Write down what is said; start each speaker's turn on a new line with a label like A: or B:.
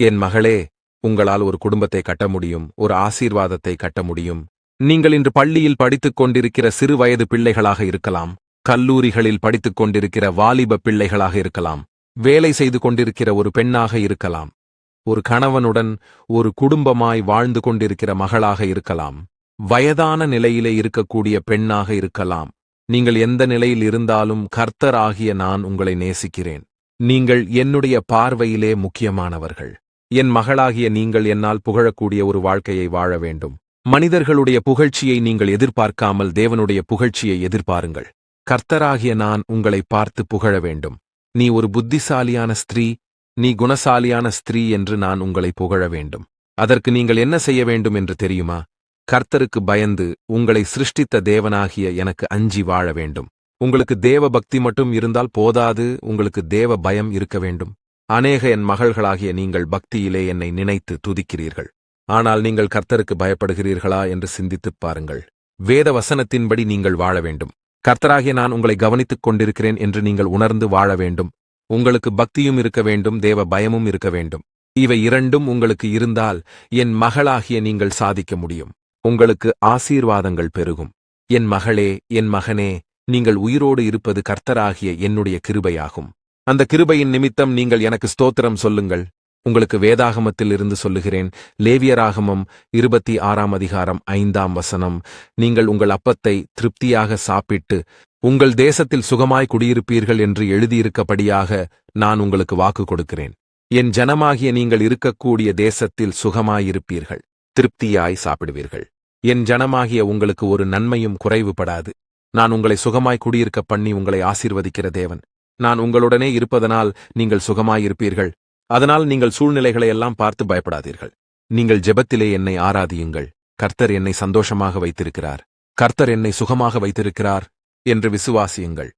A: என் மகளே, உங்களால் ஒரு குடும்பத்தை கட்ட முடியும், ஒரு ஆசீர்வாதத்தை கட்ட முடியும். நீங்கள் இன்று பள்ளியில் படித்துக் கொண்டிருக்கிற சிறு வயது பிள்ளைகளாக இருக்கலாம், கல்லூரிகளில் படித்துக் கொண்டிருக்கிற வாலிப பிள்ளைகளாக இருக்கலாம், வேலை செய்து கொண்டிருக்கிற ஒரு பெண்ணாக இருக்கலாம், ஒரு கணவனுடன் ஒரு குடும்பமாய் வாழ்ந்து கொண்டிருக்கிற மகளாக இருக்கலாம், வயதான நிலையிலே இருக்கக்கூடிய பெண்ணாக இருக்கலாம். நீங்கள் எந்த நிலையில் இருந்தாலும் கர்த்தர் ஆகிய நான் உங்களை நேசிக்கிறேன். நீங்கள் என்னுடைய பார்வையிலே முக்கியமானவர்கள். என் மகளாகிய நீங்கள் என்னால் புகழக்கூடிய ஒரு வாழ்க்கையை வாழ வேண்டும். மனிதர்களுடைய புகழ்ச்சியை நீங்கள் எதிர்பார்க்காமல் தேவனுடைய புகழ்ச்சியை எதிர்பாருங்கள். கர்த்தராகிய நான் உங்களை பார்த்து புகழ வேண்டும். நீ ஒரு புத்திசாலியான ஸ்திரீ, நீ குணசாலியான ஸ்திரீ என்று நான் உங்களை புகழ வேண்டும். அதற்கு நீங்கள் என்ன செய்ய வேண்டும் என்று தெரியுமா? கர்த்தருக்கு பயந்து உங்களை சிருஷ்டித்த தேவனாகிய எனக்கு அஞ்சி வாழ வேண்டும். உங்களுக்கு தேவ பக்தி மட்டும் இருந்தால் போதாது, உங்களுக்கு தேவ பயம் இருக்க வேண்டும். அநேக என் மகள்களாகிய நீங்கள் பக்தியிலே என்னை நினைத்து துதிக்கிறீர்கள். ஆனால் நீங்கள் கர்த்தருக்கு பயப்படுகிறீர்களா என்று சிந்தித்துப் பாருங்கள். வேத வசனத்தின்படி நீங்கள் வாழ வேண்டும். கர்த்தராகிய நான் உங்களை கவனித்துக் கொண்டிருக்கிறேன் என்று நீங்கள் உணர்ந்து வாழ வேண்டும். உங்களுக்கு பக்தியும் இருக்க வேண்டும், தேவ பயமும் இருக்க வேண்டும். இவை இரண்டும் உங்களுக்கு இருந்தால் என் மகளாகிய நீங்கள் சாதிக்க முடியும். உங்களுக்கு ஆசீர்வாதங்கள் பெருகும். என் மகளே, என் மகனே, நீங்கள் உயிரோடு இருப்பது கர்த்தராகிய என்னுடைய கிருபையாகும். அந்த கிருபையின் நிமித்தம் நீங்கள் எனக்கு ஸ்தோத்திரம் சொல்லுங்கள். உங்களுக்கு வேதாகமத்தில் இருந்து சொல்லுகிறேன். லேவியராகமம் 26ஆம் அதிகாரம் 5ஆம் வசனம். நீங்கள் உங்கள் அப்பத்தை திருப்தியாக சாப்பிட்டு உங்கள் தேசத்தில் சுகமாய் குடியிருப்பீர்கள் என்று எழுதியிருக்கபடியாக நான் உங்களுக்கு வாக்கு கொடுக்கிறேன். என் ஜனமாகிய நீங்கள் இருக்கக்கூடிய தேசத்தில் சுகமாயிருப்பீர்கள், திருப்தியாய் சாப்பிடுவீர்கள். என் ஜனமாகிய உங்களுக்கு ஒரு நன்மையும் குறைவுபடாது. நான் உங்களை சுகமாய் குடியிருக்க பண்ணி உங்களை ஆசீர்வதிக்கிற தேவன். நான் உங்களுடனே இருப்பதனால் நீங்கள் சுகமாயிருப்பீர்கள். அதனால் நீங்கள் சூழ்நிலைகளை எல்லாம் பார்த்து பயப்படாதீர்கள். நீங்கள் ஜெபத்திலே என்னை ஆராதியுங்கள். கர்த்தர் என்னை சந்தோஷமாக வைத்திருக்கிறார், கர்த்தர் என்னை சுகமாக வைத்திருக்கிறார் என்று விசுவாசியுங்கள்.